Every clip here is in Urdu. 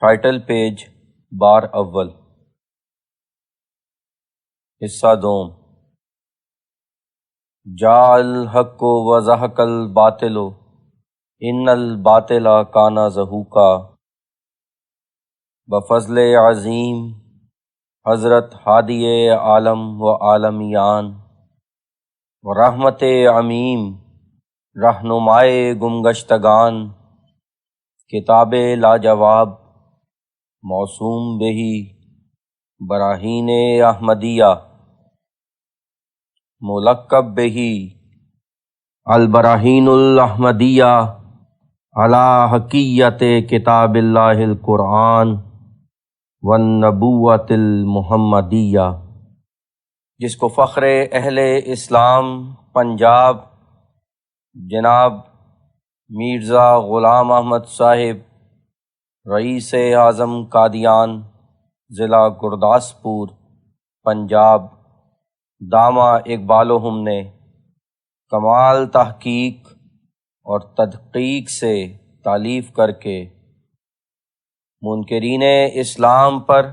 ٹائٹل پیج بار اول حصہ دوم جاء الحق وزهق الباطل ان الباطل کان زہوقا۔ بفضل عظیم حضرت ہادی عالم و عالمیان و رحمت عمیم رہنمائے گمگشتگان، کتاب لاجواب موسوم بہی براہین احمدیہ ملقب بہی البراہین الاحمدیہ علی حقیت کتاب اللہ القرآن والنبوۃ المحمدیہ، جس کو فخر اہل اسلام پنجاب جناب میرزا غلام احمد صاحب رئیس اعظم قادیان ضلع گرداسپور پنجاب دامہ اقبالہم نے کمال تحقیق اور تدقیق سے تالیف کر کے منکرین اسلام پر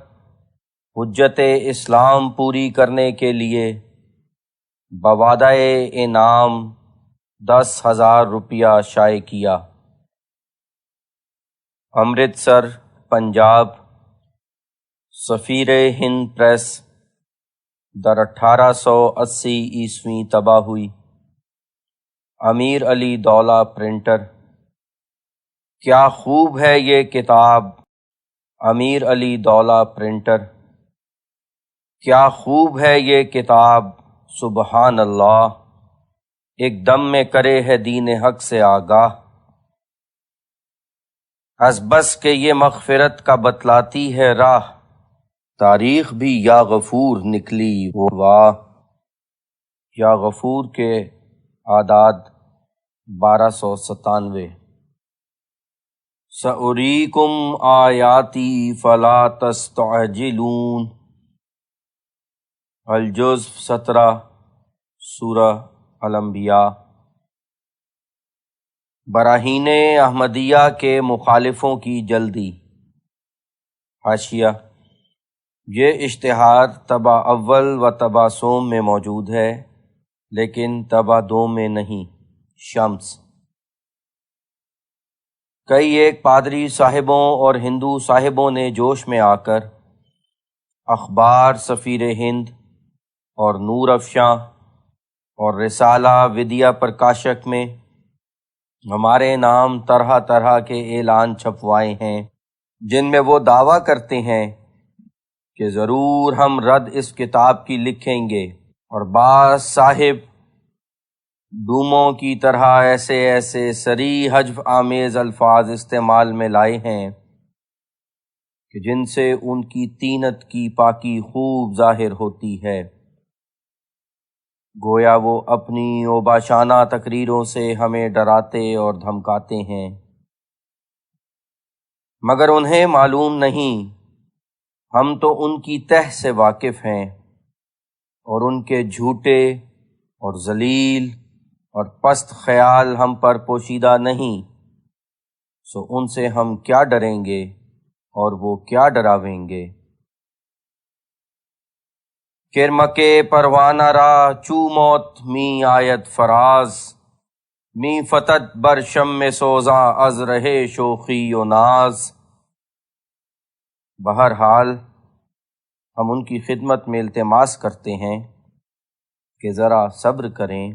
حجت اسلام پوری کرنے کے لیے بوعدہ انعام 10,000 روپیہ شائع کیا۔ امرتسر پنجاب سفیر ہند پریس در 1880 عیسوی طبع ہوئی۔ امیر علی دولہ پرنٹر۔ کیا خوب ہے یہ کتاب، امیر علی دولہ پرنٹر۔ کیا خوب ہے یہ کتاب، سبحان اللہ، ایک دم میں کرے ہے دین حق سے آگاہ۔ از بس کہ یہ مغفرت کا بتلاتی ہے راہ، تاریخ بھی یا غفور نکلی وہ واہ۔ یا غفور کے اعداد 1297۔ سأریکم آیاتی فلا تستعجلون، الجزء 17 سورہ الانبیاء۔ براہین احمدیہ کے مخالفوں کی جلدی۔ حاشیہ: یہ اشتہار طبع اول و طبع سوم میں موجود ہے لیکن طبع دوم میں نہیں۔ شمس۔ کئی ایک پادری صاحبوں اور ہندو صاحبوں نے جوش میں آ کر اخبار سفیر ہند اور نور افشاں اور رسالہ ودیا پرکاشک میں ہمارے نام طرح طرح کے اعلان چھپوائے ہیں، جن میں وہ دعویٰ کرتے ہیں کہ ضرور ہم رد اس کتاب کی لکھیں گے، اور بعض صاحب ڈوموں کی طرح ایسے ایسے صریح حجب آمیز الفاظ استعمال میں لائے ہیں کہ جن سے ان کی طینت کی پاکی خوب ظاہر ہوتی ہے، گویا وہ اپنی اوباشانہ تقریروں سے ہمیں ڈراتے اور دھمکاتے ہیں، مگر انہیں معلوم نہیں ہم تو ان کی تہ سے واقف ہیں، اور ان کے جھوٹے اور ذلیل اور پست خیال ہم پر پوشیدہ نہیں، سو ان سے ہم کیا ڈریں گے اور وہ کیا ڈراویں گے۔ کرمکے پروانہ را چو موت می آیت فراز، می فتد بر شم سوزاں از رہے شوخی و ناز۔ بہرحال ہم ان کی خدمت میں التماس کرتے ہیں کہ ذرا صبر کریں،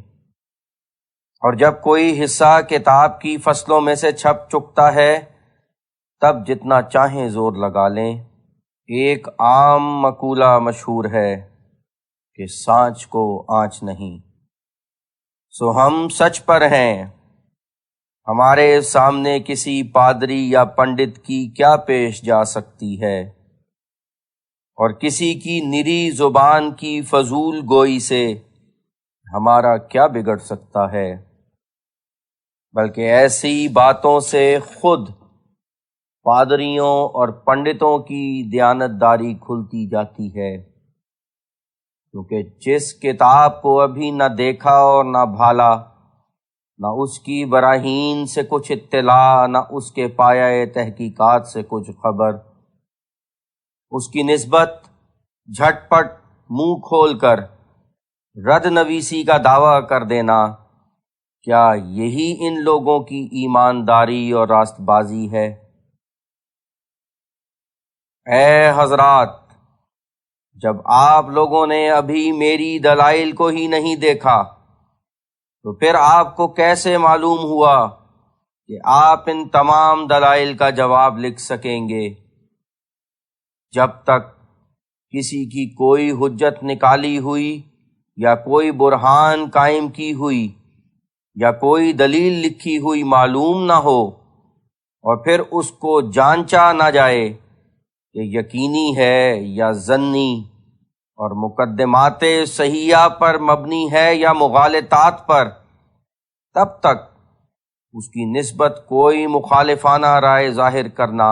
اور جب کوئی حصہ کتاب کی فصلوں میں سے چھپ چکتا ہے تب جتنا چاہیں زور لگا لیں۔ ایک عام مقولہ مشہور ہے کہ سانچ کو آنچ نہیں، سو ہم سچ پر ہیں۔ ہمارے سامنے کسی پادری یا پنڈت کی کیا پیش جا سکتی ہے، اور کسی کی نری زبان کی فضول گوئی سے ہمارا کیا بگڑ سکتا ہے، بلکہ ایسی باتوں سے خود پادریوں اور پنڈتوں کی دیانتداری کھلتی جاتی ہے، کیونکہ جس کتاب کو ابھی نہ دیکھا اور نہ بھالا، نہ اس کی براہین سے کچھ اطلاع، نہ اس کے پایہ تحقیقات سے کچھ خبر۔ اس کی نسبت جھٹ پٹ منہ کھول کر رد نویسی کا دعویٰ کر دینا، کیا یہی ان لوگوں کی ایمانداری اور راست بازی ہے؟ اے حضرات، جب آپ لوگوں نے ابھی میری دلائل کو ہی نہیں دیکھا تو پھر آپ کو کیسے معلوم ہوا کہ آپ ان تمام دلائل کا جواب لکھ سکیں گے؟ جب تک کسی کی کوئی حجت نکالی ہوئی یا کوئی برہان قائم کی ہوئی یا کوئی دلیل لکھی ہوئی معلوم نہ ہو اور پھر اس کو جانچا نہ جائے کہ یقینی ہے یا ظنی اور مقدمات صحیحہ پر مبنی ہے یا مغالطات پر، تب تک اس کی نسبت کوئی مخالفانہ رائے ظاہر کرنا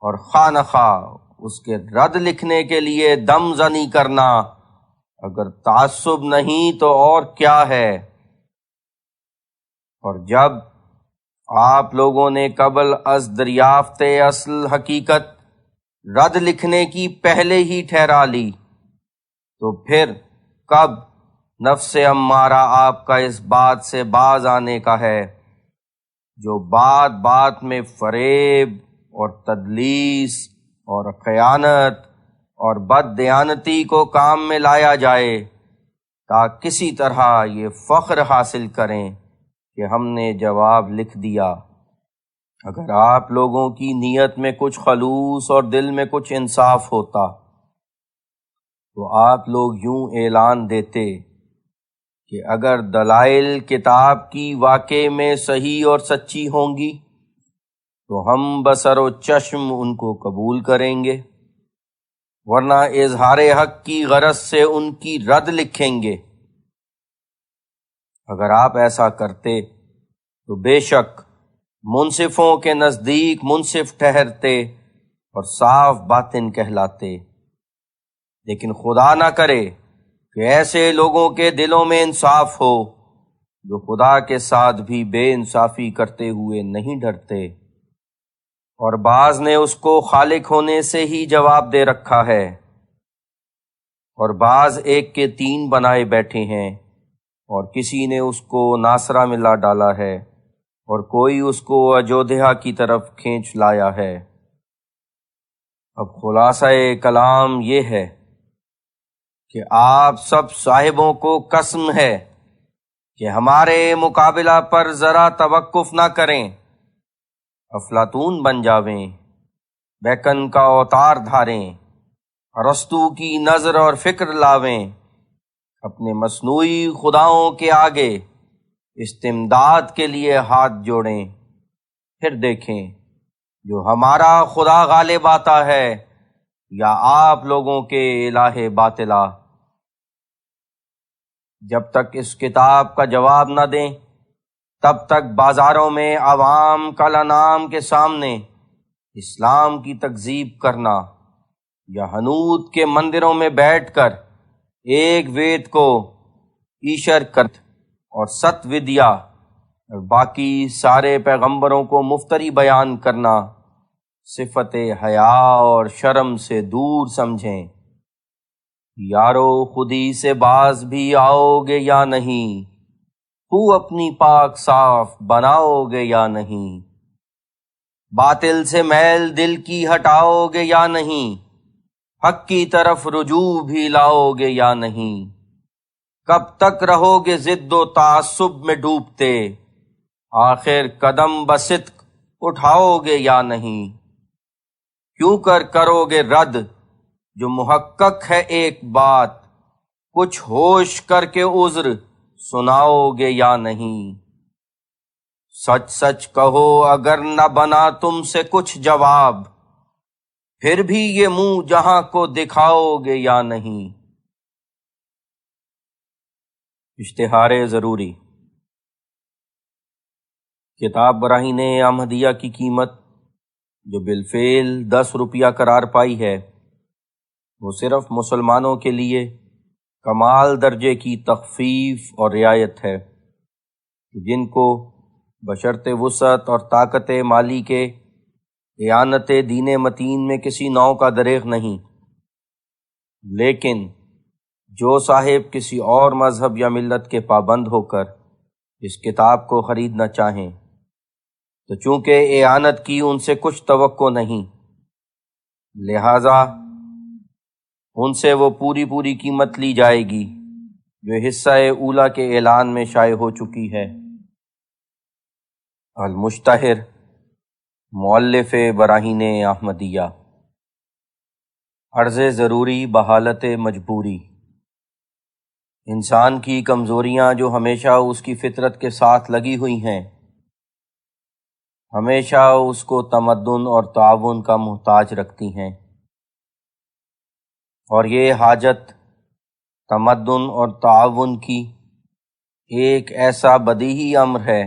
اور خواہ نخواہ اس کے رد لکھنے کے لیے دم زنی کرنا اگر تعصب نہیں تو اور کیا ہے؟ اور جب آپ لوگوں نے قبل از دریافت اصل حقیقت رد لکھنے کی پہلے ہی ٹھہرا لی، تو پھر کب نفس امارہ آپ کا اس بات سے باز آنے کا ہے جو بات بات میں فریب اور تدلیس اور خیانت اور بد دیانتی کو کام میں لایا جائے، تا کسی طرح یہ فخر حاصل کریں کہ ہم نے جواب لکھ دیا۔ اگر آپ لوگوں کی نیت میں کچھ خلوص اور دل میں کچھ انصاف ہوتا تو آپ لوگ یوں اعلان دیتے کہ اگر دلائل کتاب کی واقع میں صحیح اور سچی ہوں گی تو ہم بسر و چشم ان کو قبول کریں گے، ورنہ اظہار حق کی غرض سے ان کی رد لکھیں گے۔ اگر آپ ایسا کرتے تو بے شک منصفوں کے نزدیک منصف ٹھہرتے اور صاف باطن کہلاتے، لیکن خدا نہ کرے کہ ایسے لوگوں کے دلوں میں انصاف ہو جو خدا کے ساتھ بھی بے انصافی کرتے ہوئے نہیں ڈرتے، اور بعض نے اس کو خالق ہونے سے ہی جواب دے رکھا ہے، اور بعض ایک کے تین بنائے بیٹھے ہیں، اور کسی نے اس کو ناصرہ ملا ڈالا ہے اور کوئی اس کو اجودھیا کی طرف کھینچ لایا ہے۔ اب خلاصہ کلام یہ ہے کہ آپ سب صاحبوں کو قسم ہے کہ ہمارے مقابلہ پر ذرا توقف نہ کریں، افلاطون بن جاویں، بیکن کا اوتار دھاریں، ارسطو کی نظر اور فکر لاویں، اپنے مصنوعی خداؤں کے آگے استمداد کے لیے ہاتھ جوڑیں، پھر دیکھیں جو ہمارا خدا غالب آتا ہے یا آپ لوگوں کے الہ باطلا۔ جب تک اس کتاب کا جواب نہ دیں تب تک بازاروں میں عوام کل انعام کے سامنے اسلام کی تکذیب کرنا یا حنوت کے مندروں میں بیٹھ کر ایک وید کو ایشر کرت اور ست ودیا اور باقی سارے پیغمبروں کو مفتری بیان کرنا صفت حیا اور شرم سے دور سمجھیں۔ یارو خودی سے باز بھی آؤ گے یا نہیں؟ تو اپنی پاک صاف بناؤ گے یا نہیں؟ باطل سے میل دل کی ہٹاؤ گے یا نہیں؟ حق کی طرف رجوع بھی لاؤ گے یا نہیں؟ کب تک رہو گے ضد و تعصب میں ڈوبتے؟ آخر قدم بصدق اٹھاؤ گے یا نہیں؟ کیوں کرو گے رد جو محقق ہے ایک بات؟ کچھ ہوش کر کے عذر سناؤ گے یا نہیں؟ سچ سچ کہو اگر نہ بنا تم سے کچھ جواب، پھر بھی یہ منہ جہاں کو دکھاؤ گے یا نہیں؟ اشتہار ضروری۔ کتاب براہین احمدیہ کی قیمت جو بالفعل 10 روپیہ قرار پائی ہے، وہ صرف مسلمانوں کے لیے کمال درجے کی تخفیف اور رعایت ہے، جن کو بشرط وسعت اور طاقت مالی کے اعانت دین متین میں کسی نوع کا دریغ نہیں، لیکن جو صاحب کسی اور مذہب یا ملت کے پابند ہو کر اس کتاب کو خریدنا چاہیں تو چونکہ اعانت کی ان سے کچھ توقع نہیں، لہٰذا ان سے وہ پوری قیمت لی جائے گی جو حصہ اولا کے اعلان میں شائع ہو چکی ہے۔ المشتہر، مؤلف براہین احمدیہ۔ عرض ضروری بحالت مجبوری۔ انسان کی کمزوریاں جو ہمیشہ اس کی فطرت کے ساتھ لگی ہوئی ہیں، ہمیشہ اس کو تمدن اور تعاون کا محتاج رکھتی ہیں، اور یہ حاجت تمدن اور تعاون کی ایک ایسا بدیہی امر ہے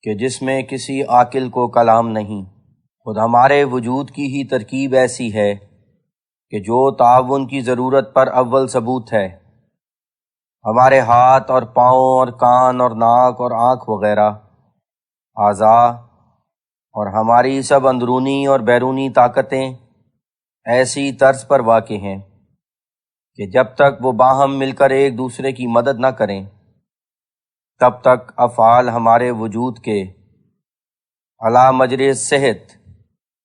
کہ جس میں کسی عاقل کو کلام نہیں۔ خود ہمارے وجود کی ہی ترکیب ایسی ہے کہ جو تعاون کی ضرورت پر اول ثبوت ہے۔ ہمارے ہاتھ اور پاؤں اور کان اور ناک اور آنکھ وغیرہ اعضاء اور ہماری سب اندرونی اور بیرونی طاقتیں ایسی طرز پر واقع ہیں کہ جب تک وہ باہم مل کر ایک دوسرے کی مدد نہ کریں تب تک افعال ہمارے وجود کے علی مجری صحت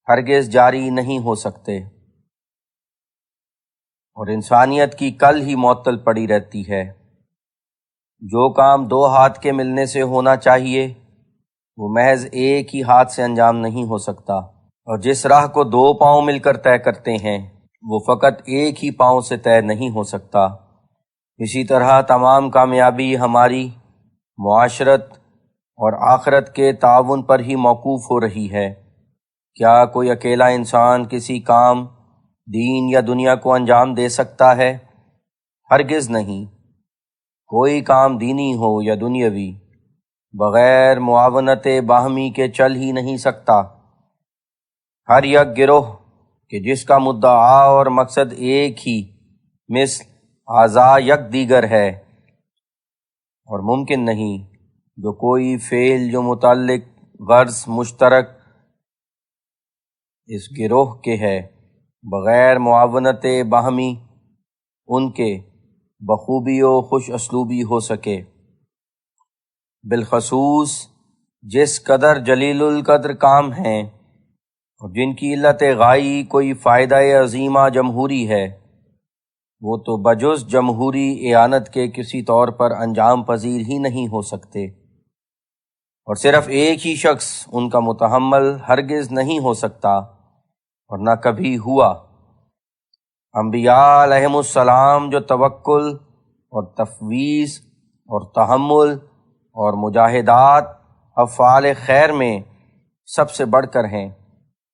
ہرگز جاری نہیں ہو سکتے، اور انسانیت کی کل ہی معطل پڑی رہتی ہے۔ جو کام دو ہاتھ کے ملنے سے ہونا چاہیے وہ محض ایک ہی ہاتھ سے انجام نہیں ہو سکتا، اور جس راہ کو دو پاؤں مل کر طے کرتے ہیں وہ فقط ایک ہی پاؤں سے طے نہیں ہو سکتا۔ اسی طرح تمام کامیابی ہماری معاشرت اور آخرت کے تعاون پر ہی موقوف ہو رہی ہے۔ کیا کوئی اکیلا انسان کسی کام دین یا دنیا کو انجام دے سکتا ہے؟ ہرگز نہیں۔ کوئی کام دینی ہو یا دنیاوی بغیر معاونت باہمی کے چل ہی نہیں سکتا۔ ہر یک گروہ کہ جس کا مدعا اور مقصد ایک ہی مثل اعضاء یک دیگر ہے، اور ممکن نہیں جو کوئی فعل جو متعلق غرض مشترک اس گروہ کے ہے بغیر معاونت باہمی ان کے بخوبی و خوش اسلوبی ہو سکے۔ بالخصوص جس قدر جلیل القدر کام ہیں اور جن کی علت غائی کوئی فائدہ عظیمہ جمہوری ہے، وہ تو بجز جمہوری اعانت کے کسی طور پر انجام پذیر ہی نہیں ہو سکتے، اور صرف ایک ہی شخص ان کا متحمل ہرگز نہیں ہو سکتا اور نہ کبھی ہوا۔ انبیاء علیہم السلام جو توکل اور تفویض اور تحمل اور مجاہدات افعال خیر میں سب سے بڑھ کر ہیں،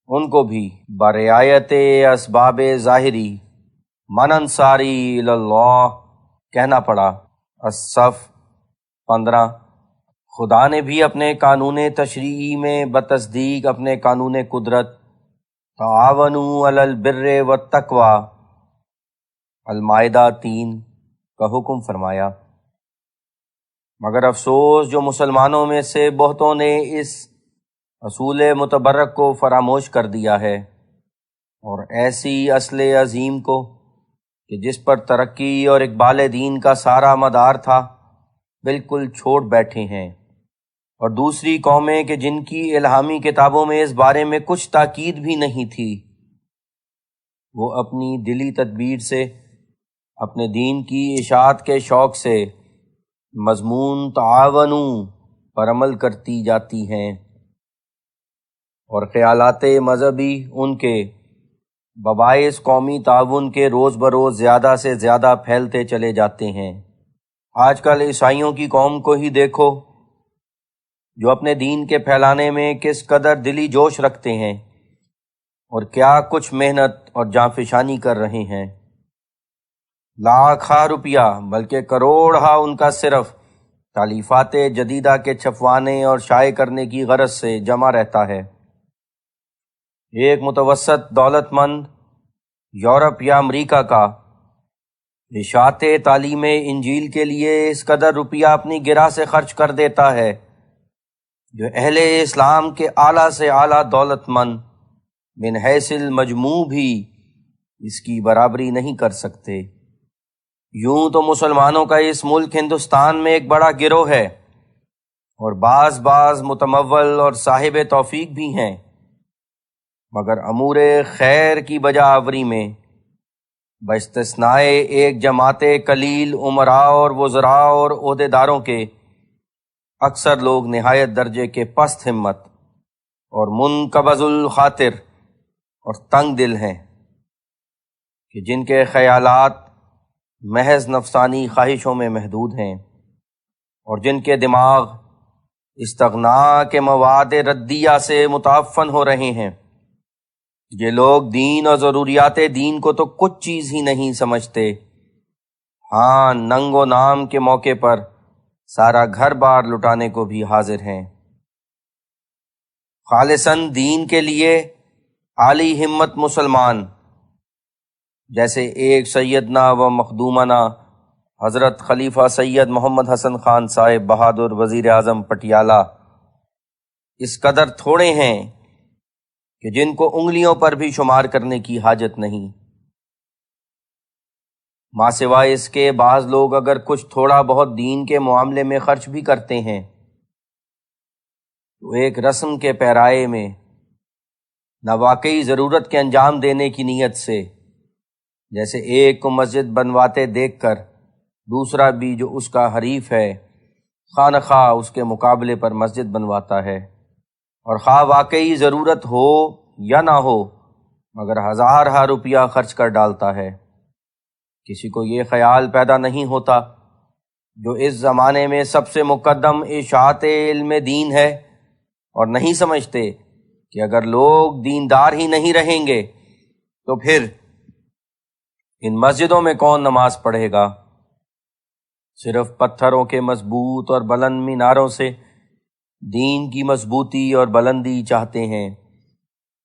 ان کو بھی برعایت اسباب ظاہری من انصاری اللہ کہنا پڑا۔ الصف 15۔ خدا نے بھی اپنے قانون تشریعی میں بتصدیق اپنے قانون قدرت تعاونوا علی البر والتقوی المائدہ 3 کا حکم فرمایا، مگر افسوس جو مسلمانوں میں سے بہتوں نے اس اصول متبرک کو فراموش کر دیا ہے، اور ایسی اصل عظیم کو کہ جس پر ترقی اور اقبال دین کا سارا مدار تھا بالکل چھوڑ بیٹھے ہیں، اور دوسری قومیں کہ جن کی الہامی کتابوں میں اس بارے میں کچھ تاکید بھی نہیں تھی، وہ اپنی دلی تدبیر سے اپنے دین کی اشاعت کے شوق سے مضمون تعاونوا پر عمل کرتی جاتی ہیں، اور خیالات مذہبی ان کے بباعث قومی تعاون کے روز بروز زیادہ سے زیادہ پھیلتے چلے جاتے ہیں۔ آج کل عیسائیوں کی قوم کو ہی دیکھو جو اپنے دین کے پھیلانے میں کس قدر دلی جوش رکھتے ہیں اور کیا کچھ محنت اور جانفشانی کر رہے ہیں۔ لاکھاں روپیہ بلکہ کروڑہا ان کا صرف تالیفات جدیدہ کے چھپوانے اور شائع کرنے کی غرض سے جمع رہتا ہے۔ ایک متوسط دولت مند یورپ یا امریکہ کا اشاعت تعلیم انجیل کے لیے اس قدر روپیہ اپنی گرہ سے خرچ کر دیتا ہے جو اہل اسلام کے اعلیٰ سے اعلیٰ دولت مند من حیث المجموع بھی اس کی برابری نہیں کر سکتے۔ یوں تو مسلمانوں کا اس ملک ہندوستان میں ایک بڑا گروہ ہے اور بعض متمول اور صاحب توفیق بھی ہیں، مگر امور خیر کی بجا آوری میں باستثناء ایک جماعت قلیل امراء اور وزراء اور عہدیداروں کے اکثر لوگ نہایت درجے کے پست ہمت اور منقبض الخاطر اور تنگ دل ہیں کہ جن کے خیالات محض نفسانی خواہشوں میں محدود ہیں اور جن کے دماغ استغنا کے مواد ردیہ سے متعفن ہو رہے ہیں۔ یہ لوگ دین اور ضروریات دین کو تو کچھ چیز ہی نہیں سمجھتے، ہاں ننگ و نام کے موقع پر سارا گھر بار لٹانے کو بھی حاضر ہیں۔ خالصاً دین کے لیے عالی ہمت مسلمان جیسے ایک سیدنا و مخدومنا حضرت خلیفہ سید محمد حسن خان صاحب بہادر وزیر اعظم پٹیالہ اس قدر تھوڑے ہیں کہ جن کو انگلیوں پر بھی شمار کرنے کی حاجت نہیں۔ ماں سوائے اس کے بعض لوگ اگر کچھ تھوڑا بہت دین کے معاملے میں خرچ بھی کرتے ہیں تو ایک رسم کے پیرائے میں، نہ واقعی ضرورت کے انجام دینے کی نیت سے، جیسے ایک کو مسجد بنواتے دیکھ کر دوسرا بھی جو اس کا حریف ہے خواہ خواہ اس کے مقابلے پر مسجد بنواتا ہے، اور خواہ واقعی ضرورت ہو یا نہ ہو مگر ہزارہ روپیہ خرچ کر ڈالتا ہے۔ کسی کو یہ خیال پیدا نہیں ہوتا جو اس زمانے میں سب سے مقدم اشاعت علم دین ہے، اور نہیں سمجھتے کہ اگر لوگ دیندار ہی نہیں رہیں گے تو پھر ان مسجدوں میں کون نماز پڑھے گا؟ صرف پتھروں کے مضبوط اور بلند میناروں سے دین کی مضبوطی اور بلندی چاہتے ہیں،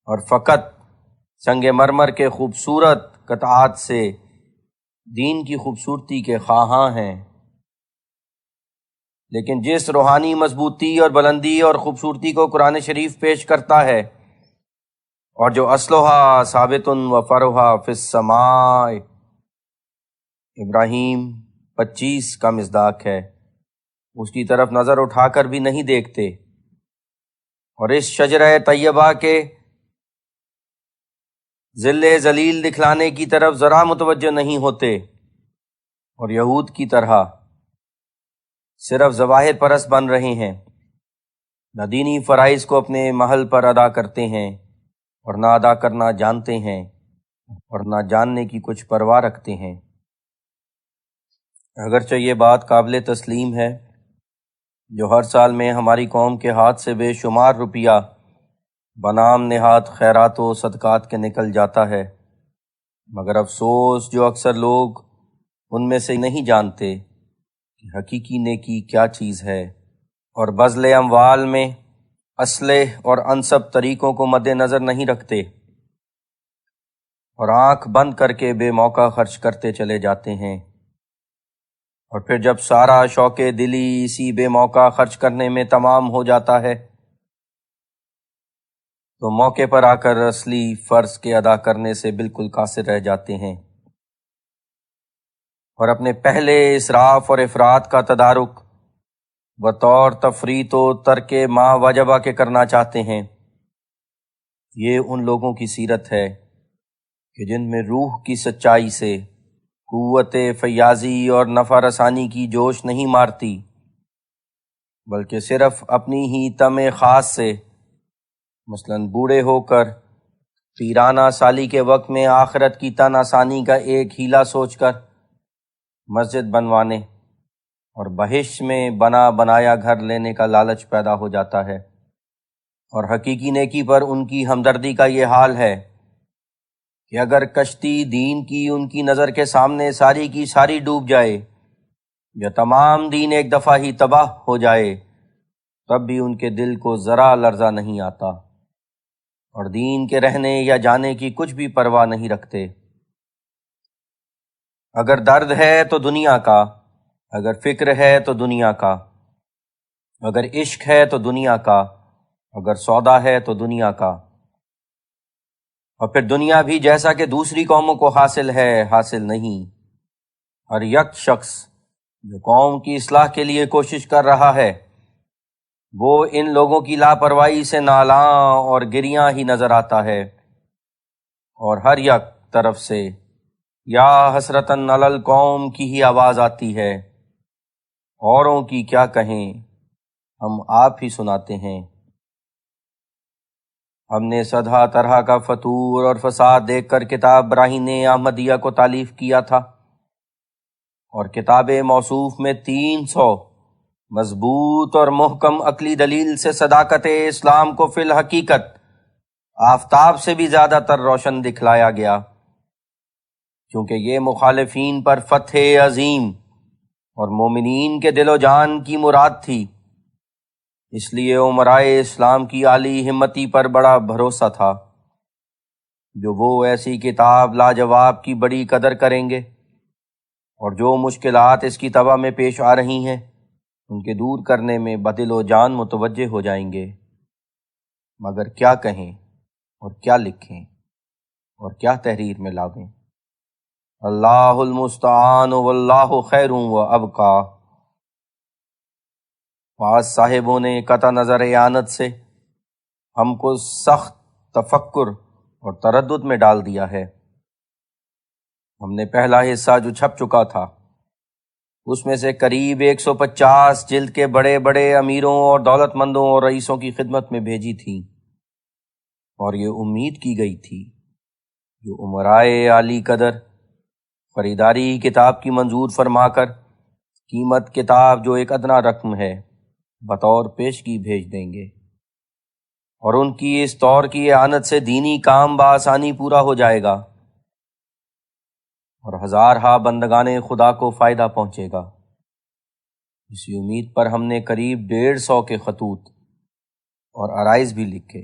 اور فقط سنگ مرمر کے خوبصورت قطعات سے دین کی خوبصورتی کے خواہاں ہیں۔ لیکن جس روحانی مضبوطی اور بلندی اور خوبصورتی کو قرآن شریف پیش کرتا ہے، اور جو اصلها ثابت و فرعها فی السماء، ابراہیم 25 کا مصداق ہے، اس کی طرف نظر اٹھا کر بھی نہیں دیکھتے، اور اس شجرہ طیبہ کے ظل ذلیل دکھلانے کی طرف ذرا متوجہ نہیں ہوتے، اور یہود کی طرح صرف ظواہر پرست بن رہے ہیں، نہ دینی فرائض کو اپنے محل پر ادا کرتے ہیں اور نہ ادا کرنا جانتے ہیں اور نہ جاننے کی کچھ پرواہ رکھتے ہیں۔ اگرچہ یہ بات قابل تسلیم ہے جو ہر سال میں ہماری قوم کے ہاتھ سے بے شمار روپیہ بنام نہاد خیرات و صدقات کے نکل جاتا ہے، مگر افسوس جو اکثر لوگ ان میں سے نہیں جانتے کہ حقیقی نیکی کیا چیز ہے، اور بذل اموال میں اصلح اور انسب طریقوں کو مد نظر نہیں رکھتے، اور آنکھ بند کر کے بے موقع خرچ کرتے چلے جاتے ہیں، اور پھر جب سارا شوق دلی اسی بے موقع خرچ کرنے میں تمام ہو جاتا ہے تو موقع پر آ کر اصلی فرض کے ادا کرنے سے بالکل قاصر رہ جاتے ہیں، اور اپنے پہلے اسراف اور افراط کا تدارک بطور تفریط و ترک ما وجبہ کے کرنا چاہتے ہیں۔ یہ ان لوگوں کی سیرت ہے کہ جن میں روح کی سچائی سے قوت فیاضی اور نفع رسانی کی جوش نہیں مارتی، بلکہ صرف اپنی ہی طمع خاص سے، مثلاً بوڑھے ہو کر پیرانہ سالی کے وقت میں آخرت کی تن آسانی کا ایک ہیلا سوچ کر مسجد بنوانے اور بہشت میں بنا بنایا گھر لینے کا لالچ پیدا ہو جاتا ہے، اور حقیقی نیکی پر ان کی ہمدردی کا یہ حال ہے کہ اگر کشتی دین کی ان کی نظر کے سامنے ساری کی ساری ڈوب جائے یا تمام دین ایک دفعہ ہی تباہ ہو جائے تب بھی ان کے دل کو ذرا لرزہ نہیں آتا، اور دین کے رہنے یا جانے کی کچھ بھی پرواہ نہیں رکھتے۔ اگر درد ہے تو دنیا کا، اگر فکر ہے تو دنیا کا، اگر عشق ہے تو دنیا کا، اگر سودا ہے تو دنیا کا، اور پھر دنیا بھی جیسا کہ دوسری قوموں کو حاصل ہے حاصل نہیں۔ ہر یک شخص جو قوم کی اصلاح کے لیے کوشش کر رہا ہے وہ ان لوگوں کی لاپرواہی سے نالاں اور گریاں ہی نظر آتا ہے، اور ہر یک طرف سے یا حسرتاً علی القوم کی ہی آواز آتی ہے۔ اوروں کی کیا کہیں، ہم آپ ہی سناتے ہیں۔ ہم نے سدھا طرح کا فتور اور فساد دیکھ کر کتاب براہین احمدیہ کو تالیف کیا تھا، اور کتاب موصوف میں 300 مضبوط اور محکم عقلی دلیل سے صداقت اسلام کو فی الحقیقت آفتاب سے بھی زیادہ تر روشن دکھلایا گیا، کیونکہ یہ مخالفین پر فتح عظیم اور مومنین کے دل و جان کی مراد تھی، اس لیے امرائے اسلام کی عالی ہمتی پر بڑا بھروسہ تھا، جو وہ ایسی کتاب لاجواب کی بڑی قدر کریں گے، اور جو مشکلات اس کی طبع میں پیش آ رہی ہیں ان کے دور کرنے میں بدل و جان متوجہ ہو جائیں گے۔ مگر کیا کہیں اور کیا لکھیں اور کیا تحریر میں لاویں؟ اللہ المستعان واللہ خیر و ابقا۔ بعض صاحبوں نے قطع نظر اعانت سے ہم کو سخت تفکر اور تردد میں ڈال دیا ہے۔ ہم نے پہلا حصہ جو چھپ چکا تھا اس میں سے قریب 150 جلد کے بڑے بڑے امیروں اور دولت مندوں اور رئیسوں کی خدمت میں بھیجی تھی، اور یہ امید کی گئی تھی جو امرائے عالی قدر خریداری کتاب کی منظور فرما کر قیمت کتاب جو ایک ادنا رقم ہے بطور پیشگی بھیج دیں گے، اور ان کی اس طور کی اعانت سے دینی کام بآسانی پورا ہو جائے گا، اور ہزارہا بندگان خدا کو فائدہ پہنچے گا۔ اسی امید پر ہم نے قریب 150 کے خطوط اور عرائض بھی لکھے،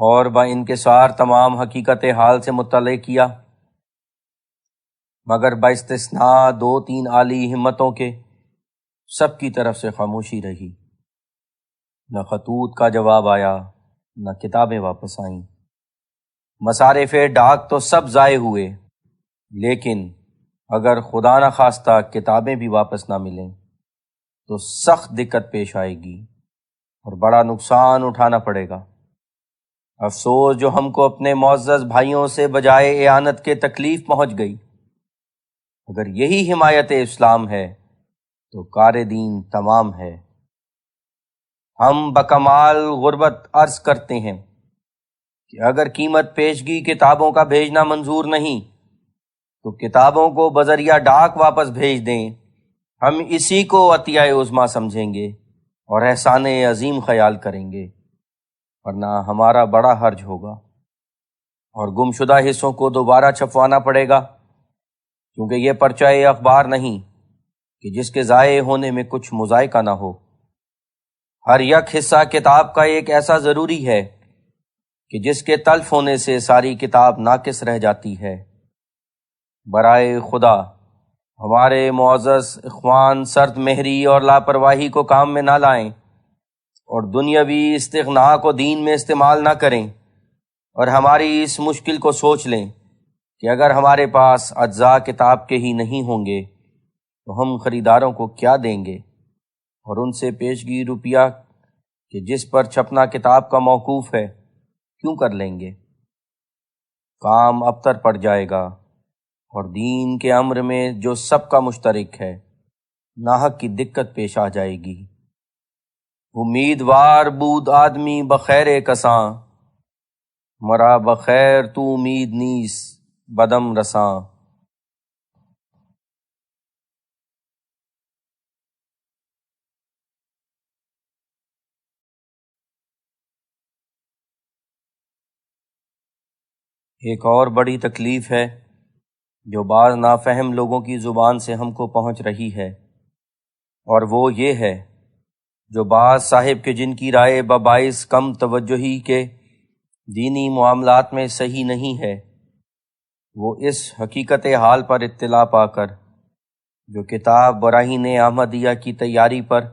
اور با انکسار تمام حقیقت حال سے مطلع کیا، مگر با استثناء 2-3 عالی ہمتوں کے سب کی طرف سے خاموشی رہی۔ نہ خطوط کا جواب آیا، نہ کتابیں واپس آئیں۔ مصارف ڈاک تو سب ضائع ہوئے، لیکن اگر خدا نہ خواستہ کتابیں بھی واپس نہ ملیں تو سخت دقت پیش آئے گی اور بڑا نقصان اٹھانا پڑے گا۔ افسوس جو ہم کو اپنے معزز بھائیوں سے بجائے اعانت کے تکلیف پہنچ گئی۔ اگر یہی حمایت اسلام ہے تو کار دین تمام ہے۔ ہم بکمال غربت عرض کرتے ہیں کہ اگر قیمت پیشگی کتابوں کا بھیجنا منظور نہیں تو کتابوں کو بذریعہ ڈاک واپس بھیج دیں، ہم اسی کو عطیہ عظمیٰ سمجھیں گے اور احسان عظیم خیال کریں گے، ورنہ ہمارا بڑا حرج ہوگا اور گمشدہ حصوں کو دوبارہ چھپوانا پڑے گا، کیونکہ یہ پرچہ اخبار نہیں کہ جس کے ضائع ہونے میں کچھ مذائقہ نہ ہو۔ ہر یک حصہ کتاب کا ایک ایسا ضروری ہے کہ جس کے تلف ہونے سے ساری کتاب ناقص رہ جاتی ہے۔ برائے خدا ہمارے معزز اخوان سرد مہری اور لاپرواہی کو کام میں نہ لائیں، اور دنیاوی استغنا کو دین میں استعمال نہ کریں، اور ہماری اس مشکل کو سوچ لیں کہ اگر ہمارے پاس اجزاء کتاب کے ہی نہیں ہوں گے تو ہم خریداروں کو کیا دیں گے، اور ان سے پیشگی روپیہ کہ جس پر چھپنا کتاب کا موقوف ہے کیوں کر لیں گے؟ کام ابتر پڑ جائے گا، اور دین کے امر میں جو سب کا مشترک ہے ناحق کی دقت پیش آ جائے گی۔ امیدوار بود آدمی بخیر کساں، مرا بخیر تو امید نیس بدم رساں۔ ایک اور بڑی تکلیف ہے جو بعض نافہم لوگوں کی زبان سے ہم کو پہنچ رہی ہے، اور وہ یہ ہے جو بعض صاحب کے جن کی رائے بباعث کم توجہی کے دینی معاملات میں صحیح نہیں ہے، وہ اس حقیقت حال پر اطلاع پا کر جو کتاب براہین احمدیہ کی تیاری پر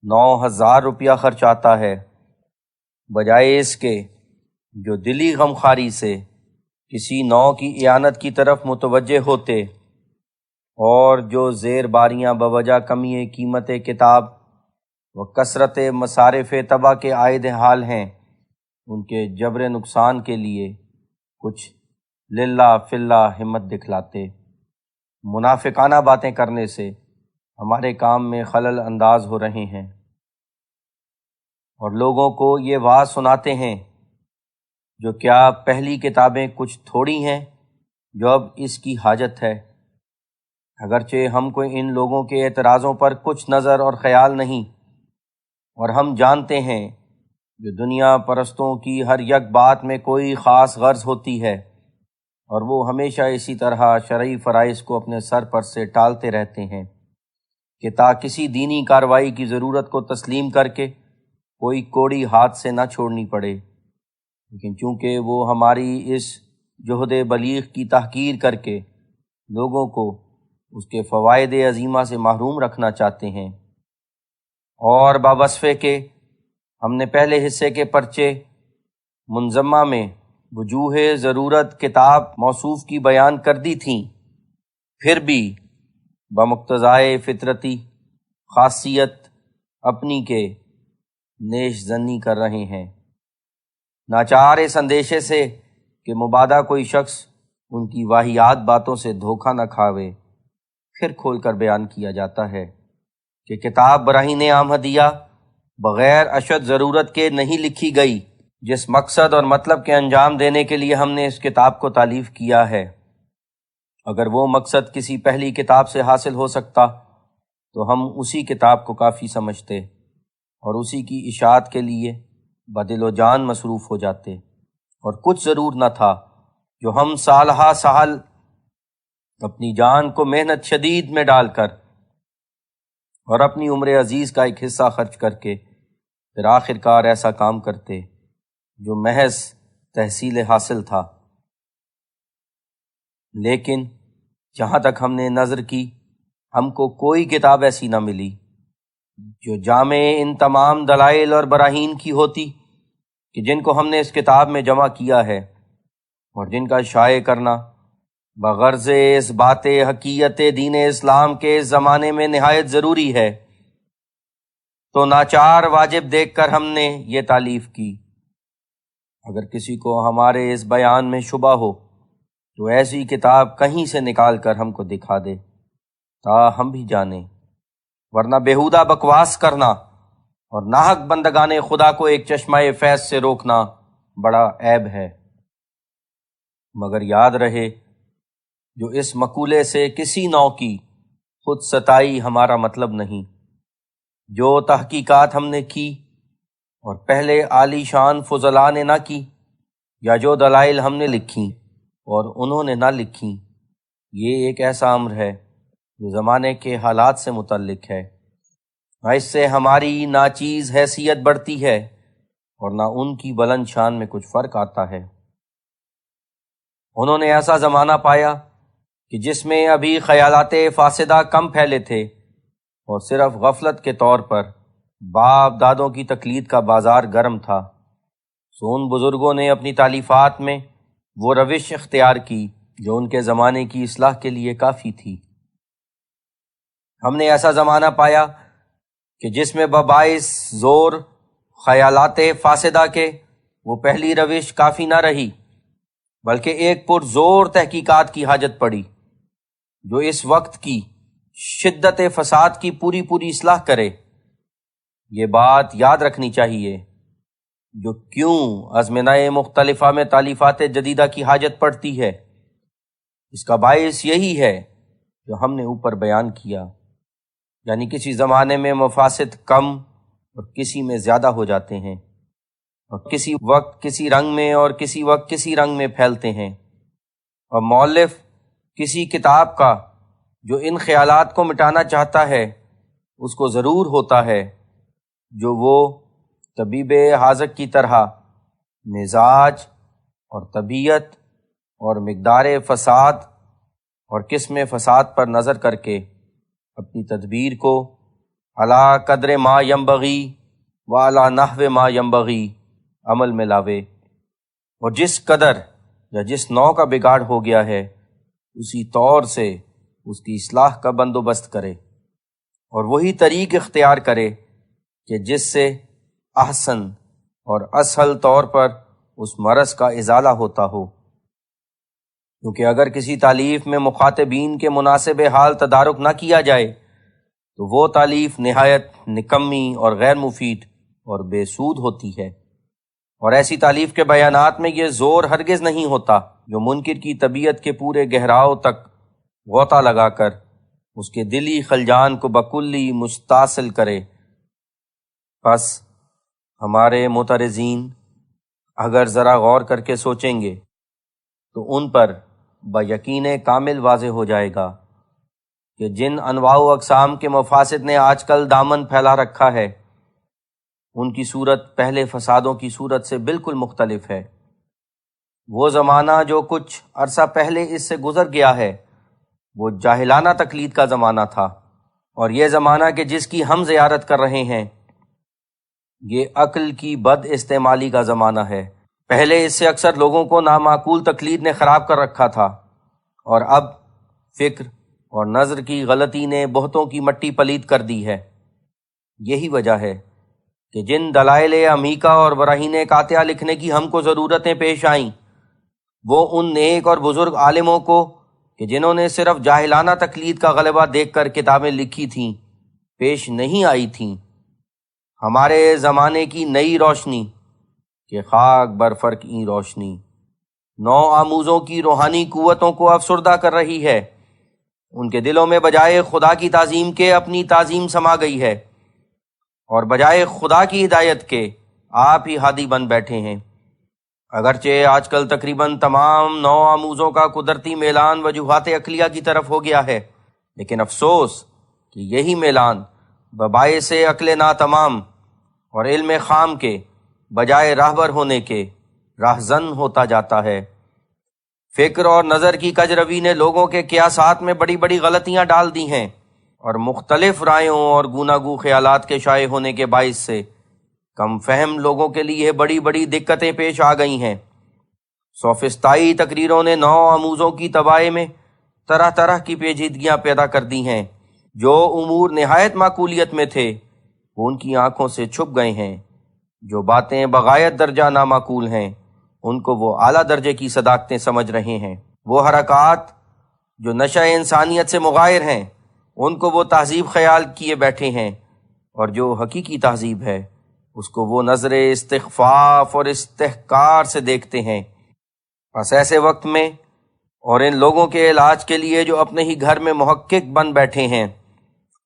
9,000 روپیہ خرچ آتا ہے، بجائے اس کے جو دلی غمخواری سے کسی نوع کی اعانت کی طرف متوجہ ہوتے اور جو زیر باریاں بوجہ کمی قیمت کتاب و کثرت مصارف طبع کے عائد حال ہیں، ان کے جبر نقصان کے لیے کچھ للہ فی اللہ ہمت دکھلاتے، منافقانہ باتیں کرنے سے ہمارے کام میں خلل انداز ہو رہے ہیں، اور لوگوں کو یہ واز سناتے ہیں جو کیا پہلی کتابیں کچھ تھوڑی ہیں جو اب اس کی حاجت ہے۔ اگرچہ ہم کو ان لوگوں کے اعتراضوں پر کچھ نظر اور خیال نہیں، اور ہم جانتے ہیں جو دنیا پرستوں کی ہر یک بات میں کوئی خاص غرض ہوتی ہے، اور وہ ہمیشہ اسی طرح شرعی فرائض کو اپنے سر پر سے ٹالتے رہتے ہیں کہ تا کسی دینی کارروائی کی ضرورت کو تسلیم کر کے کوئی کوڑی ہاتھ سے نہ چھوڑنی پڑے، لیکن چونکہ وہ ہماری اس جہد بلیغ کی تحقیر کر کے لوگوں کو اس کے فوائد عظیمہ سے محروم رکھنا چاہتے ہیں، اور باوصفے کے ہم نے پہلے حصے کے پرچے منظمہ میں وجوہ ضرورت کتاب موصوف کی بیان کر دی تھیں، پھر بھی بمقتضائے فطرتی خاصیت اپنی کے نیش زنی کر رہے ہیں، ناچار اس اندیشے سے کہ مبادا کوئی شخص ان کی واہیات باتوں سے دھوکہ نہ کھاوے، پھر کھول کر بیان کیا جاتا ہے کہ کتاب براہین احمدیہ بغیر اشد ضرورت کے نہیں لکھی گئی، جس مقصد اور مطلب کے انجام دینے کے لیے ہم نے اس کتاب کو تالیف کیا ہے۔ اگر وہ مقصد کسی پہلی کتاب سے حاصل ہو سکتا تو ہم اسی کتاب کو کافی سمجھتے اور اسی کی اشاعت کے لیے بدل و جان مصروف ہو جاتے، اور کچھ ضرور نہ تھا جو ہم سالہا سال اپنی جان کو محنت شدید میں ڈال کر اور اپنی عمر عزیز کا ایک حصہ خرچ کر کے پھر آخر کار ایسا کام کرتے جو محض تحصیل حاصل تھا۔ لیکن جہاں تک ہم نے نظر کی، ہم کو کوئی کتاب ایسی نہ ملی جو جامع ان تمام دلائل اور براہین کی ہوتی کہ جن کو ہم نے اس کتاب میں جمع کیا ہے، اور جن کا شائع کرنا بغرض اس بات حقیقت دین اسلام کے اس زمانے میں نہایت ضروری ہے، تو ناچار واجب دیکھ کر ہم نے یہ تالیف کی۔ اگر کسی کو ہمارے اس بیان میں شبہ ہو تو ایسی کتاب کہیں سے نکال کر ہم کو دکھا دے تا ہم بھی جانیں، ورنہ بیہودہ بکواس کرنا اور ناحق بندگان خدا کو ایک چشمہ فیض سے روکنا بڑا عیب ہے۔ مگر یاد رہے جو اس مقولے سے کسی نوع کی خود ستائی ہمارا مطلب نہیں، جو تحقیقات ہم نے کی اور پہلے عالی شان فضلاء نے نہ کی، یا جو دلائل ہم نے لکھی اور انہوں نے نہ لکھی، یہ ایک ایسا امر ہے جو زمانے کے حالات سے متعلق ہے، نہ اس سے ہماری ناچیز حیثیت بڑھتی ہے اور نہ ان کی بلند شان میں کچھ فرق آتا ہے۔ انہوں نے ایسا زمانہ پایا کہ جس میں ابھی خیالات فاسدہ کم پھیلے تھے، اور صرف غفلت کے طور پر باپ دادوں کی تقلید کا بازار گرم تھا، سو ان بزرگوں نے اپنی تالیفات میں وہ روش اختیار کی جو ان کے زمانے کی اصلاح کے لیے کافی تھی۔ ہم نے ایسا زمانہ پایا کہ جس میں بباعث زور خیالات فاسدہ کے وہ پہلی روش کافی نہ رہی، بلکہ ایک پرزور تحقیقات کی حاجت پڑی جو اس وقت کی شدت فساد کی پوری اصلاح کرے۔ یہ بات یاد رکھنی چاہیے جو کیوں ازمنہ مختلفہ میں تالیفات جدیدہ کی حاجت پڑتی ہے، اس کا باعث یہی ہے جو ہم نے اوپر بیان کیا، یعنی کسی زمانے میں مفاسد کم اور کسی میں زیادہ ہو جاتے ہیں، اور کسی وقت کسی رنگ میں اور کسی وقت کسی رنگ میں پھیلتے ہیں، اور مؤلف کسی کتاب کا جو ان خیالات کو مٹانا چاہتا ہے اس کو ضرور ہوتا ہے جو وہ طبیب حاذق کی طرح مزاج اور طبیعت اور مقدار فساد اور قسم فساد پر نظر کر کے اپنی تدبیر کو علی قدر ما ینبغی و علی نحو ما ینبغی عمل میں لاوے، اور جس قدر یا جس نوع کا بگاڑ ہو گیا ہے اسی طور سے اس کی اصلاح کا بندوبست کرے، اور وہی طریق اختیار کرے کہ جس سے احسن اور اسہل طور پر اس مرض کا ازالہ ہوتا ہو۔ کیونکہ اگر کسی تالیف میں مخاطبین کے مناسب حال تدارک نہ کیا جائے تو وہ تالیف نہایت نکمی اور غیر مفید اور بے سود ہوتی ہے، اور ایسی تالیف کے بیانات میں یہ زور ہرگز نہیں ہوتا جو منکر کی طبیعت کے پورے گہراؤ تک غوطہ لگا کر اس کے دلی خلجان کو بکلی مستاصل کرے۔ پس ہمارے معترضین اگر ذرا غور کر کے سوچیں گے تو ان پر بیقین کامل واضح ہو جائے گا کہ جن انواع و اقسام کے مفاسد نے آج کل دامن پھیلا رکھا ہے ان کی صورت پہلے فسادوں کی صورت سے بالکل مختلف ہے۔ وہ زمانہ جو کچھ عرصہ پہلے اس سے گزر گیا ہے وہ جاہلانہ تقلید کا زمانہ تھا، اور یہ زمانہ کہ جس کی ہم زیارت کر رہے ہیں یہ عقل کی بد استعمالی کا زمانہ ہے۔ پہلے اس سے اکثر لوگوں کو نامعقول تقلید نے خراب کر رکھا تھا، اور اب فکر اور نظر کی غلطی نے بہتوں کی مٹی پلید کر دی ہے۔ یہی وجہ ہے کہ جن دلائل عمیقہ اور براہین قاطعہ لکھنے کی ہم کو ضرورتیں پیش آئیں وہ ان نیک اور بزرگ عالموں کو کہ جنہوں نے صرف جاہلانہ تقلید کا غلبہ دیکھ کر کتابیں لکھی تھیں پیش نہیں آئی تھیں۔ ہمارے زمانے کی نئی روشنی کہ خاک بر فرق این روشنی نو آموزوں کی روحانی قوتوں کو افسردہ کر رہی ہے۔ ان کے دلوں میں بجائے خدا کی تعظیم کے اپنی تعظیم سما گئی ہے، اور بجائے خدا کی ہدایت کے آپ ہی ہادی بن بیٹھے ہیں۔ اگرچہ آج کل تقریباً تمام نو آموزوں کا قدرتی میلان وجوہات عقلیہ کی طرف ہو گیا ہے، لیکن افسوس کہ یہی میلان بباعث عقل ناتمام اور علم خام کے بجائے راہبر ہونے کے راہزن ہوتا جاتا ہے۔ فکر اور نظر کی کج روی نے لوگوں کے قیاسات میں بڑی بڑی غلطیاں ڈال دی ہیں، اور مختلف رائوں اور گوناگو خیالات کے شائع ہونے کے باعث سے کم فہم لوگوں کے لیے بڑی بڑی دقتیں پیش آ گئی ہیں۔ سوفسطائی تقریروں نے نو آموزوں کی تباہی میں طرح طرح کی پیچیدگیاں پیدا کر دی ہیں۔ جو امور نہایت معقولیت میں تھے وہ ان کی آنکھوں سے چھپ گئے ہیں، جو باتیں بغایت درجہ نامعقول ہیں ان کو وہ اعلیٰ درجے کی صداقتیں سمجھ رہے ہیں۔ وہ حرکات جو نشہ انسانیت سے مغائر ہیں ان کو وہ تہذیب خیال کیے بیٹھے ہیں، اور جو حقیقی تہذیب ہے اس کو وہ نظر استخفاف اور استحقار سے دیکھتے ہیں۔ بس ایسے وقت میں اور ان لوگوں کے علاج کے لیے جو اپنے ہی گھر میں محقق بن بیٹھے ہیں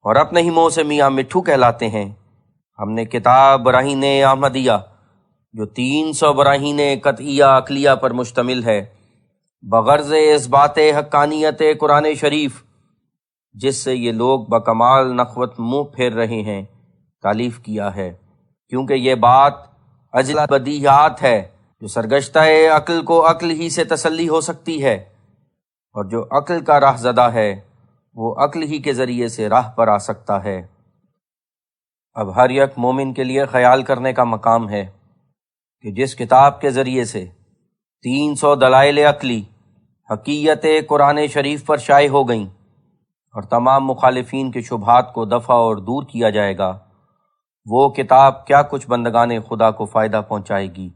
اور اپنے ہی منہ سے میاں مٹھو کہلاتے ہیں، ہم نے کتاب براہین احمدیہ جو 300 براہین قطعیہ عقلیہ پر مشتمل ہے بغرض اثبات حقانیت قرآن شریف، جس سے یہ لوگ بکمال نخوت منہ پھیر رہے ہیں، تالیف کیا ہے، کیونکہ یہ بات اجل بدیہات ہے جو سرگشتہ عقل کو عقل ہی سے تسلی ہو سکتی ہے، اور جو عقل کا راہ زدہ ہے وہ عقل ہی کے ذریعے سے راہ پر آ سکتا ہے۔ اب ہر یک مومن کے لیے خیال کرنے کا مقام ہے کہ جس کتاب کے ذریعے سے 300 دلائل عقلی حقیقت قرآن شریف پر شائع ہو گئیں اور تمام مخالفین کے شبہات کو دفع اور دور کیا جائے گا، وہ کتاب کیا کچھ بندگان خدا کو فائدہ پہنچائے گی،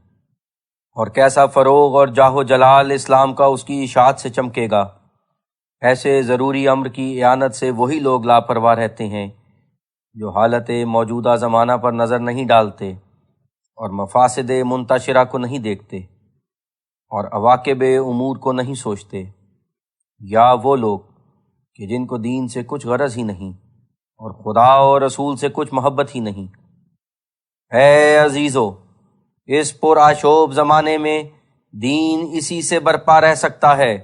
اور کیسا فروغ اور جاہ و جلال اسلام کا اس کی اشاعت سے چمکے گا۔ ایسے ضروری امر کی اعانت سے وہی لوگ لاپرواہ رہتے ہیں جو حالت موجودہ زمانہ پر نظر نہیں ڈالتے اور مفاسد منتشرہ کو نہیں دیکھتے اور عواقب امور کو نہیں سوچتے، یا وہ لوگ کہ جن کو دین سے کچھ غرض ہی نہیں اور خدا اور رسول سے کچھ محبت ہی نہیں۔ اے عزیزو، اس پر آشوب زمانے میں دین اسی سے برپا رہ سکتا ہے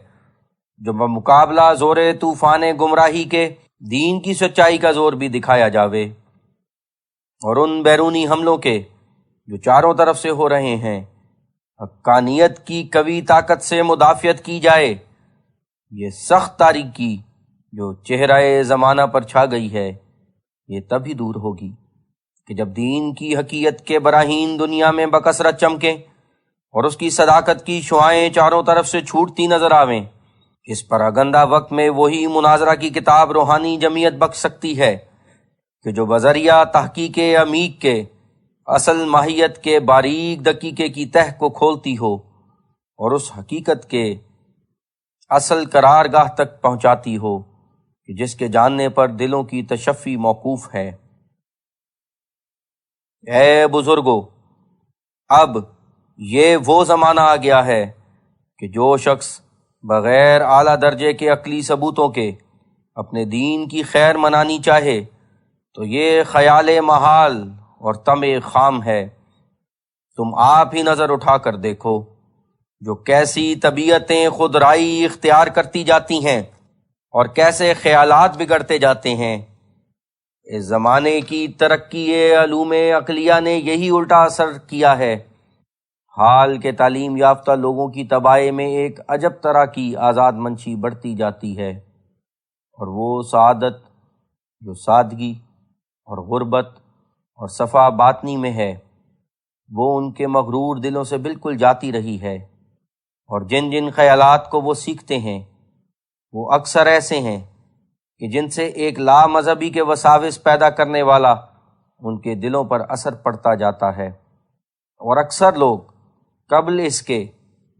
جو بمقابلہ زور طوفان گمراہی کے دین کی سچائی کا زور بھی دکھایا جاوے، اور ان بیرونی حملوں کے جو چاروں طرف سے ہو رہے ہیں حقانیت کی قوی طاقت سے مدافعت کی جائے، یہ سخت تاریکی جو چہرہ زمانہ پر چھا گئی ہے، یہ تبھی دور ہوگی کہ جب دین کی حقیقت کے براہین دنیا میں بکثرت چمکیں اور اس کی صداقت کی شعائیں چاروں طرف سے چھوٹتی نظر آویں۔ اس پراگندہ وقت میں وہی مناظرہ کی کتاب روحانی جمعیت بخش سکتی ہے کہ جو بذریعہ تحقیق عمیق کے اصل ماہیت کے باریک دقیقے کی تہ کو کھولتی ہو اور اس حقیقت کے اصل قرارگاہ تک پہنچاتی ہو کہ جس کے جاننے پر دلوں کی تشفی موقوف ہے۔ اے بزرگو، اب یہ وہ زمانہ آ گیا ہے کہ جو شخص بغیر اعلیٰ درجے کے عقلی ثبوتوں کے اپنے دین کی خیر منانی چاہے تو یہ خیال محال اور طمع خام ہے۔ تم آپ ہی نظر اٹھا کر دیکھو جو کیسی طبیعتیں خود رائی اختیار کرتی جاتی ہیں اور کیسے خیالات بگڑتے جاتے ہیں۔ اس زمانے کی ترقی علوم عقلیہ نے یہی الٹا اثر کیا ہے۔ حال کے تعلیم یافتہ لوگوں کی تباہی میں ایک عجب طرح کی آزاد منشی بڑھتی جاتی ہے، اور وہ سعادت جو سادگی اور غربت اور صفا باطنی میں ہے، وہ ان کے مغرور دلوں سے بالکل جاتی رہی ہے، اور جن جن خیالات کو وہ سیکھتے ہیں وہ اکثر ایسے ہیں کہ جن سے ایک لا مذہبی کے وساوس پیدا کرنے والا ان کے دلوں پر اثر پڑتا جاتا ہے، اور اکثر لوگ قبل اس کے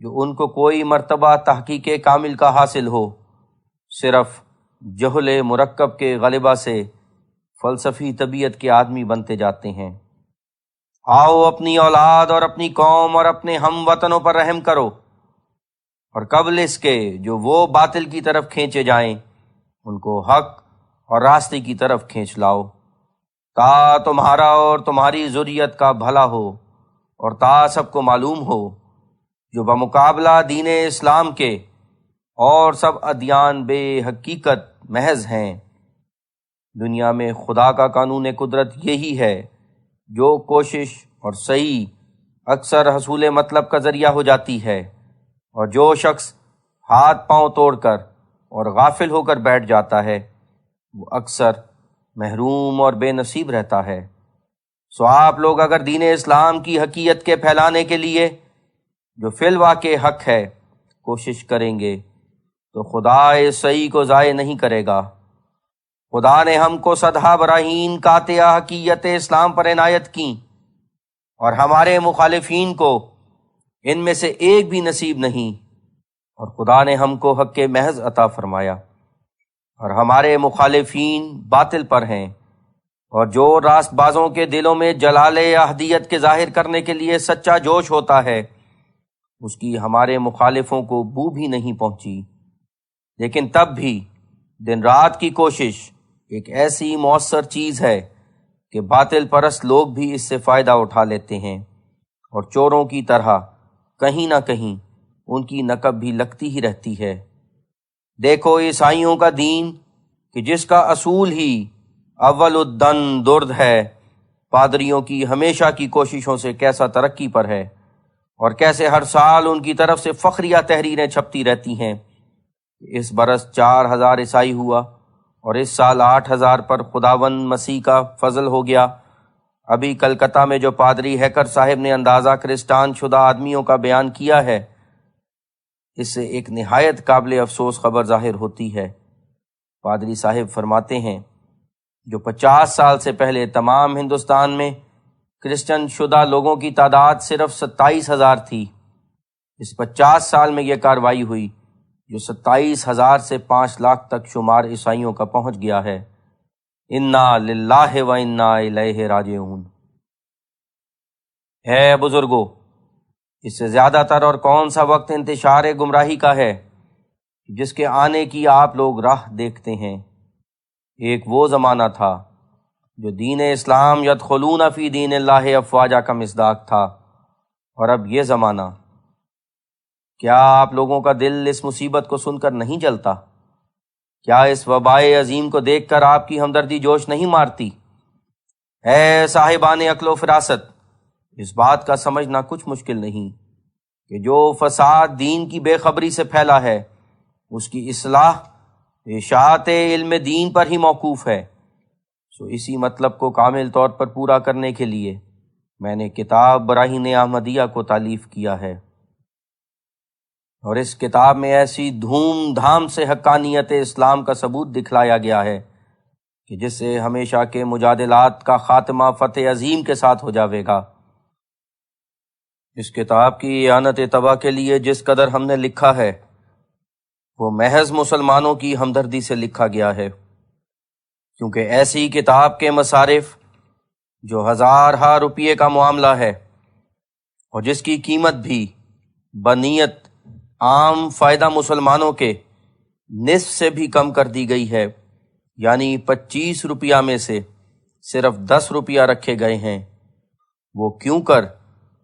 جو ان کو کوئی مرتبہ تحقیق کامل کا حاصل ہو، صرف جہل مرکب کے غلبہ سے فلسفی طبیعت کے آدمی بنتے جاتے ہیں۔ آؤ اپنی اولاد اور اپنی قوم اور اپنے ہم وطنوں پر رحم کرو، اور قبل اس کے جو وہ باطل کی طرف کھینچے جائیں ان کو حق اور راستے کی طرف کھینچ لاؤ، تا تمہارا اور تمہاری ذریت کا بھلا ہو، اور تا سب کو معلوم ہو جو بمقابلہ دین اسلام کے اور سب ادیان بے حقیقت محض ہیں۔ دنیا میں خدا کا قانون قدرت یہی ہے، جو کوشش اور صحیح اکثر حصول مطلب کا ذریعہ ہو جاتی ہے، اور جو شخص ہاتھ پاؤں توڑ کر اور غافل ہو کر بیٹھ جاتا ہے وہ اکثر محروم اور بے نصیب رہتا ہے۔ سو آپ لوگ اگر دین اسلام کی حقیقت کے پھیلانے کے لیے جو فی الواقع حق ہے کوشش کریں گے تو خدا اس صحیح کو ضائع نہیں کرے گا۔ خدا نے ہم کو صدہا براہین قاطعہ حقیقت اسلام پر عنایت کی، اور ہمارے مخالفین کو ان میں سے ایک بھی نصیب نہیں، اور خدا نے ہم کو حق محض عطا فرمایا، اور ہمارے مخالفین باطل پر ہیں، اور جو راست بازوں کے دلوں میں جلال احدیت کے ظاہر کرنے کے لیے سچا جوش ہوتا ہے اس کی ہمارے مخالفوں کو بو بھی نہیں پہنچی۔ لیکن تب بھی دن رات کی کوشش ایک ایسی مؤثر چیز ہے کہ باطل پرست لوگ بھی اس سے فائدہ اٹھا لیتے ہیں، اور چوروں کی طرح کہیں نہ کہیں ان کی نقب بھی لگتی ہی رہتی ہے۔ دیکھو عیسائیوں کا دین کہ جس کا اصول ہی اول الدن درد ہے، پادریوں کی ہمیشہ کی کوششوں سے کیسا ترقی پر ہے، اور کیسے ہر سال ان کی طرف سے فخریہ تحریریں چھپتی رہتی ہیں۔ اس برس 4000 عیسائی ہوا، اور اس سال 8000 پر خداوند مسیح کا فضل ہو گیا۔ ابھی کلکتہ میں جو پادری ہیکر صاحب نے اندازہ کرسٹان شدہ آدمیوں کا بیان کیا ہے، اس سے ایک نہایت قابل افسوس خبر ظاہر ہوتی ہے۔ پادری صاحب فرماتے ہیں جو 50 سال سے پہلے تمام ہندوستان میں کرسچن شدہ لوگوں کی تعداد صرف 27,000 تھی، اس 50 سال میں یہ کارروائی ہوئی جو 27,000 سے 5 لاکھ تک شمار عیسائیوں کا پہنچ گیا ہے۔ انا للہ و انا الیہ راجعون۔ ہے بزرگو، اس سے زیادہ تر اور کون سا وقت انتشار گمراہی کا ہے جس کے آنے کی آپ لوگ راہ دیکھتے ہیں۔ ایک وہ زمانہ تھا جو دین اسلام یدخلون فی دین اللہ افواجا کا مصداق تھا، اور اب یہ زمانہ، کیا آپ لوگوں کا دل اس مصیبت کو سن کر نہیں جلتا؟ کیا اس وبائے عظیم کو دیکھ کر آپ کی ہمدردی جوش نہیں مارتی؟ اے صاحبان عقل و فراست، اس بات کا سمجھنا کچھ مشکل نہیں کہ جو فساد دین کی بے خبری سے پھیلا ہے اس کی اصلاح اشاعت علم دین پر ہی موقوف ہے۔ سو اسی مطلب کو کامل طور پر پورا کرنے کے لیے میں نے کتاب براہین احمدیہ کو تالیف کیا ہے، اور اس کتاب میں ایسی دھوم دھام سے حقانیت اسلام کا ثبوت دکھلایا گیا ہے کہ جس سے ہمیشہ کے مجادلات کا خاتمہ فتح عظیم کے ساتھ ہو جاوے گا۔ اس کتاب کی اعانت طبع کے لیے جس قدر ہم نے لکھا ہے وہ محض مسلمانوں کی ہمدردی سے لکھا گیا ہے، کیونکہ ایسی کتاب کے مصارف جو ہزارہا روپیے کا معاملہ ہے اور جس کی قیمت بھی بنیت عام فائدہ مسلمانوں کے نصف سے بھی کم کر دی گئی ہے، یعنی 25 روپیہ میں سے صرف 10 روپیہ رکھے گئے ہیں، وہ کیوں کر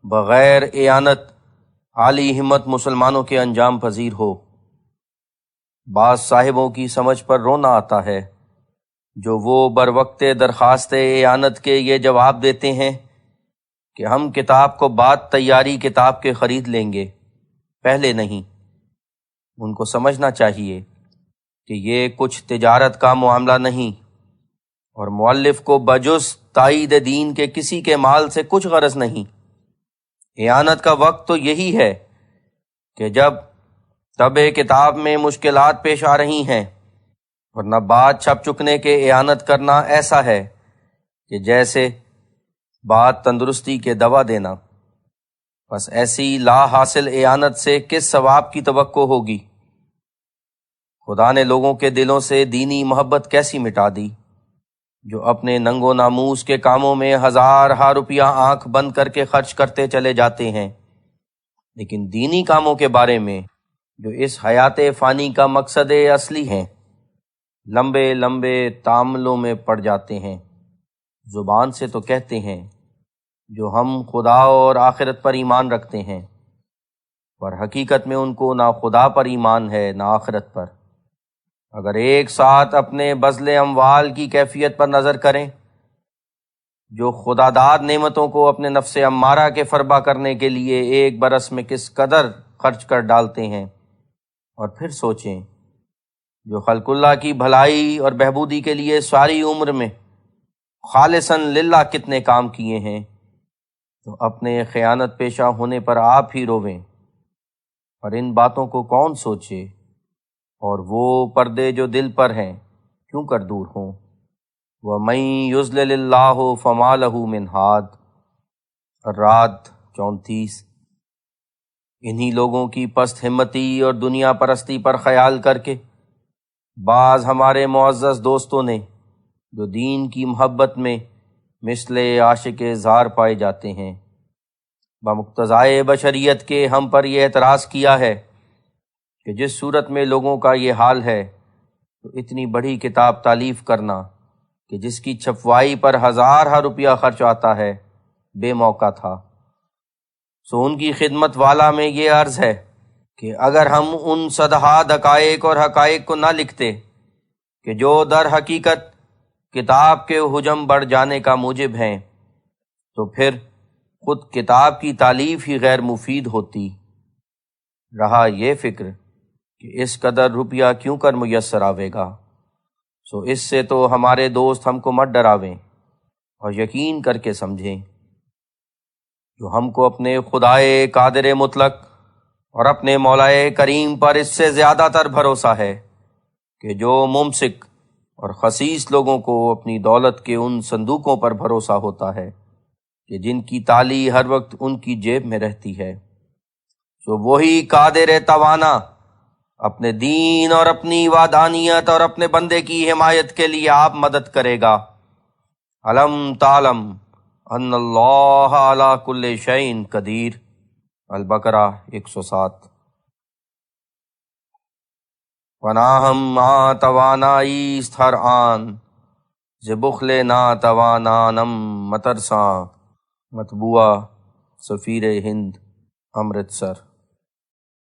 بغیر اعانت عالی ہمت مسلمانوں کے انجام پذیر ہو۔ بعض صاحبوں کی سمجھ پر رونا آتا ہے جو وہ بروقت درخواست اعانت کے یہ جواب دیتے ہیں کہ ہم کتاب کو بعد تیاری کتاب کے خرید لیں گے، پہلے نہیں۔ ان کو سمجھنا چاہیے کہ یہ کچھ تجارت کا معاملہ نہیں، اور مؤلف کو بجز تائید دین کے کسی کے مال سے کچھ غرض نہیں۔ اعانت کا وقت تو یہی ہے کہ جب طبع کتاب میں مشکلات پیش آ رہی ہیں، ورنہ بات چھپ چکنے کے اعانت کرنا ایسا ہے کہ جیسے بات تندرستی کے دوا دینا۔ بس ایسی لا حاصل اعانت سے کس ثواب کی توقع ہوگی؟ خدا نے لوگوں کے دلوں سے دینی محبت کیسی مٹا دی جو اپنے ننگ و ناموس کے کاموں میں ہزارہا روپیہ آنکھ بند کر کے خرچ کرتے چلے جاتے ہیں، لیکن دینی کاموں کے بارے میں جو اس حیات فانی کا مقصد اصلی ہیں لمبے لمبے تعاملوں میں پڑ جاتے ہیں۔ زبان سے تو کہتے ہیں جو ہم خدا اور آخرت پر ایمان رکھتے ہیں، پر حقیقت میں ان کو نہ خدا پر ایمان ہے نہ آخرت پر۔ اگر ایک ساتھ اپنے بذل اموال کی کیفیت پر نظر کریں، جو خدا داد نعمتوں کو اپنے نفس امارہ کے فربہ کرنے کے لیے ایک برس میں کس قدر خرچ کر ڈالتے ہیں، اور پھر سوچیں جو خلق اللہ کی بھلائی اور بہبودی کے لیے ساری عمر میں خالصاً للہ کتنے کام کیے ہیں، تو اپنے خیانت پیشہ ہونے پر آپ ہی رویں۔ اور ان باتوں کو کون سوچے، اور وہ پردے جو دل پر ہیں کیوں کر دور ہوں؟ وَمَن يُضْلِلِ اللَّهُ فَمَا لَهُ مِنْ هَادٍ الرعد 34۔ انہی لوگوں کی پست ہمتی اور دنیا پرستی پر خیال کر کے بعض ہمارے معزز دوستوں نے جو دین کی محبت میں مثل عاشق زار پائے جاتے ہیں، بمقتضائے بشریت کے ہم پر یہ اعتراض کیا ہے کہ جس صورت میں لوگوں کا یہ حال ہے تو اتنی بڑی کتاب تالیف کرنا کہ جس کی چھپوائی پر ہزارہا روپیہ خرچ آتا ہے بے موقع تھا۔ سو ان کی خدمت والا میں یہ عرض ہے کہ اگر ہم ان صدہا دقائق اور حقائق کو نہ لکھتے کہ جو در حقیقت کتاب کے حجم بڑھ جانے کا موجب ہیں، تو پھر خود کتاب کی تالیف ہی غیر مفید ہوتی۔ رہا یہ فکر کہ اس قدر روپیہ کیوں کر میسر آوے گا، سو اس سے تو ہمارے دوست ہم کو مت ڈراویں اور یقین کر کے سمجھیں جو ہم کو اپنے خدائے قادر مطلق اور اپنے مولائے کریم پر اس سے زیادہ تر بھروسہ ہے کہ جو ممسک اور خسیس لوگوں کو اپنی دولت کے ان صندوقوں پر بھروسہ ہوتا ہے کہ جن کی تالی ہر وقت ان کی جیب میں رہتی ہے، سو وہی قادر توانا اپنے دین اور اپنی وحدانیت اور اپنے بندے کی حمایت کے لیے آپ مدد کرے گا۔ علم تعلم ان اللہ علی کل شیء قدیر، البقرہ 107۔ پناہم ما توانائیست ہر آن، ز بخل ناتوانانم مترساں، مطبوعہ سفیر ہند، امرتسر۔